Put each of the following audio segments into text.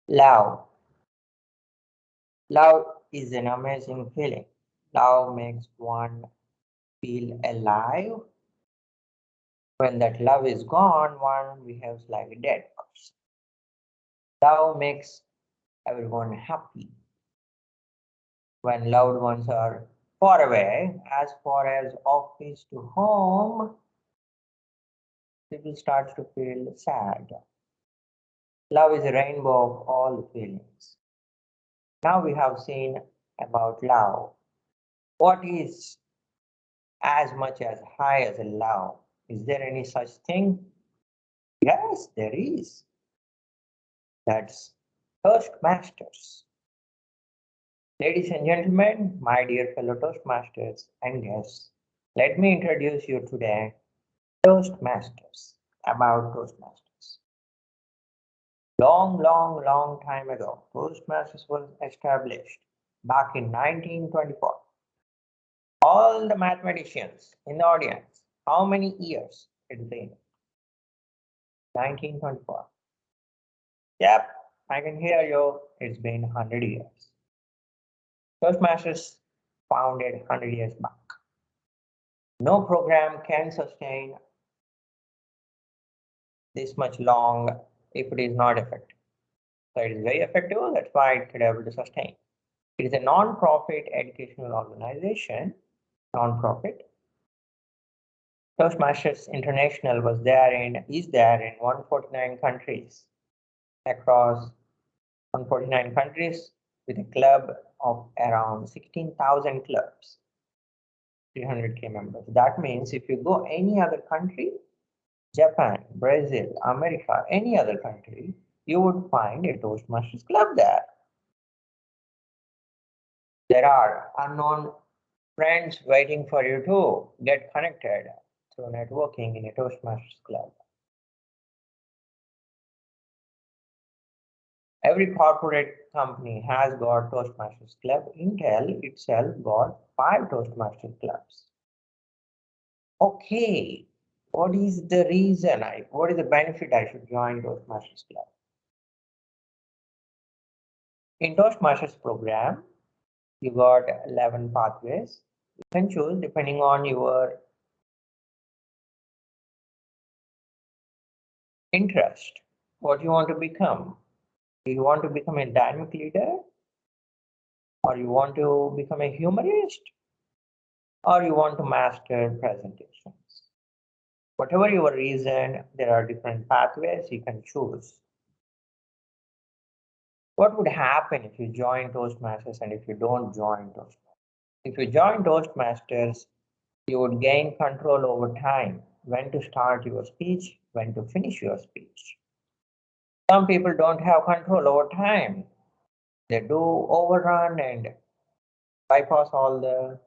Love. Love is an amazing feeling. Love makes one feel alive. When that love is gone, one behaves like a dead person. Love makes everyone happy. When loved ones are far away, as far as office to home, people start to feel sad. Love is a rainbow of all feelings. Now we have seen about love. What is as much as high as a love? Is there any such thing? Yes, there is. That's Toastmasters. Ladies and gentlemen, my dear fellow Toastmasters and guests, let me introduce you today Toastmasters. About Toastmasters. Long time ago, Toastmasters was established back in 1924. All the mathematicians in the audience, how many years it's been? 1924. Yep, I can hear you. It's been 100 years. Toastmasters founded 100 years back. No program can sustain this much long if it is not effective. So it is very effective, that's why it could be able to sustain. It is a non-profit educational organization, non-profit. Toastmasters International is there in 149 countries across 149 countries with a club of around 16,000 clubs, 300K members. That means if you go any other country, Japan, Brazil, America, any other country, you would find a Toastmasters club there. There are unknown friends waiting for you to get connected through networking in a Toastmasters club. Every corporate company has got Toastmasters club. Intel itself got 5 Toastmasters clubs. Okay, what is the reason what is the benefit I should join Toastmasters club? In Toastmasters program, you got 11 pathways. You can choose depending on your interest, what you want to become. Do you want to become a dynamic leader? Or you want to become a humorist? Or you want to master presentations? Whatever your reason, there are different pathways you can choose. What would happen if you join Toastmasters and if you don't join Toastmasters? If you join Toastmasters, you would gain control over time, when to start your speech, when to finish your speech. Some people don't have control over time. They do overrun and bypass all the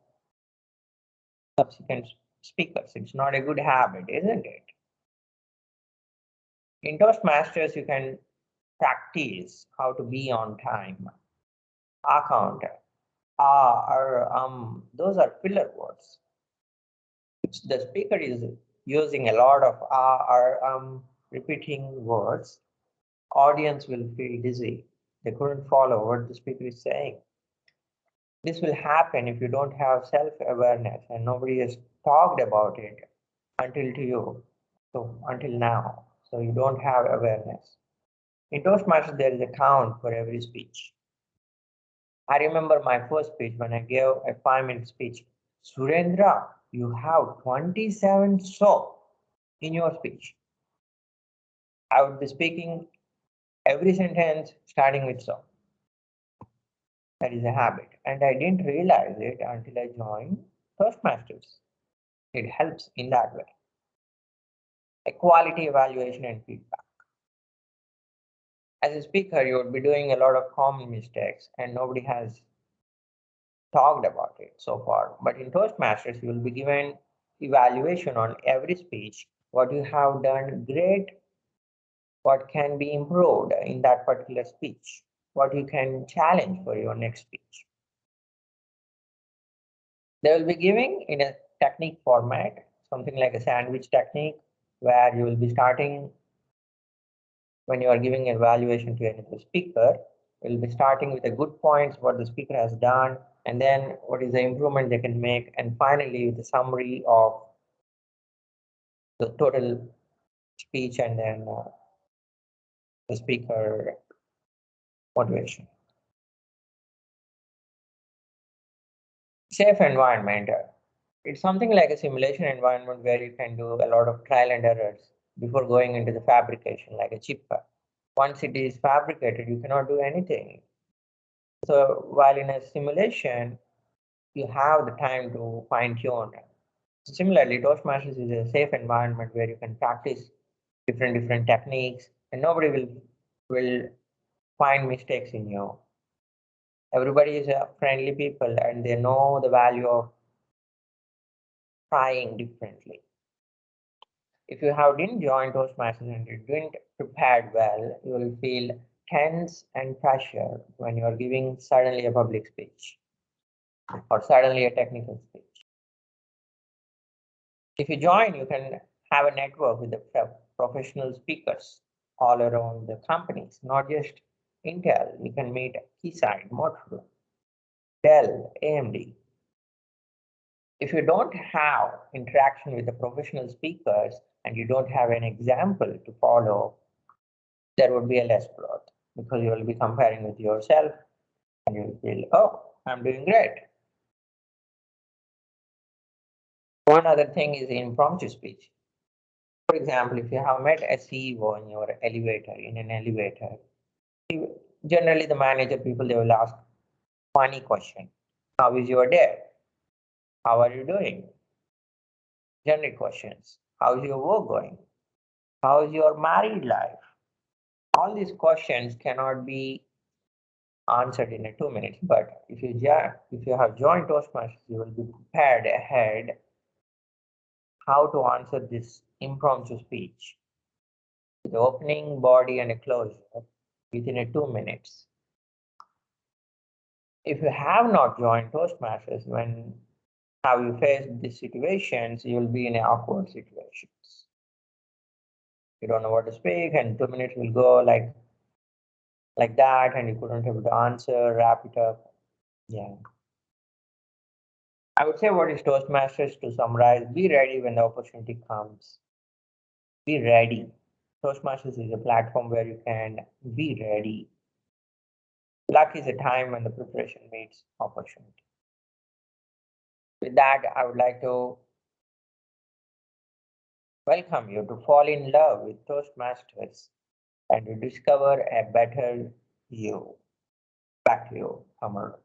subsequent speakers. It's not a good habit, isn't it? In Toastmasters, you can practice how to be on time. Account, those are filler words. If the speaker is using a lot of repeating words, audience will feel dizzy. They couldn't follow what the speaker is saying. This will happen if you don't have self-awareness and nobody has talked about it until now. So you don't have awareness. In Toastmasters, there is a count for every speech. I remember my first speech when I gave a 5-minute speech. Surendra, you have 27 so in your speech. I would be speaking every sentence starting with so. That is a habit. And I didn't realize it until I joined Toastmasters. It helps in that way. A quality evaluation and feedback. As a speaker, you would be doing a lot of common mistakes and nobody has talked about it so far. But in Toastmasters, you will be given evaluation on every speech, what you have done great, what can be improved in that particular speech, what you can challenge for your next speech. They will be giving in a technique format, something like a sandwich technique, where you will be starting when you are giving evaluation to another speaker, you'll be starting with the good points, what the speaker has done, and then what is the improvement they can make, and finally the summary of the total speech and then the speaker motivation. Safe environment. It's something like a simulation environment where you can do a lot of trial and errors before going into the fabrication, like a chip. Once it is fabricated, you cannot do anything. So while in a simulation, you have the time to fine tune. Similarly, Toastmasters is a safe environment where you can practice different techniques, and nobody will find mistakes in you. Everybody is a friendly people, and they know the value of trying differently. If you have didn't join Toastmasters and you didn't prepared well, you will feel tense and pressure when you are giving suddenly a public speech or suddenly a technical speech. If you join, you can have a network with the professional speakers all around the companies, not just Intel. You can meet Keysight, Motorola, Dell, AMD. If you don't have interaction with the professional speakers and you don't have an example to follow, there would be a less growth because you will be comparing with yourself and you will feel, oh, I'm doing great. One other thing is impromptu speech. For example, if you have met a CEO in your elevator, in an elevator, generally the manager people, they will ask funny question. How is your day? How are you doing? Generic questions. How is your work going? How is your married life? All these questions cannot be answered in a 2 minutes. But if you have joined Toastmasters, you will be prepared ahead how to answer this impromptu speech with opening, body, and a closure within a 2 minutes. If you have not joined Toastmasters, when have you faced these situations, you will be in awkward situations. You don't know what to speak, and 2 minutes will go like that, and you couldn't able to answer, wrap it up. Yeah. I would say what is Toastmasters to summarize, be ready when the opportunity comes. Be ready. Toastmasters is a platform where you can be ready. Luck is a time when the preparation meets opportunity. With that, I would like to welcome you to fall in love with Toastmasters and to discover a better you. Back to you, Amar.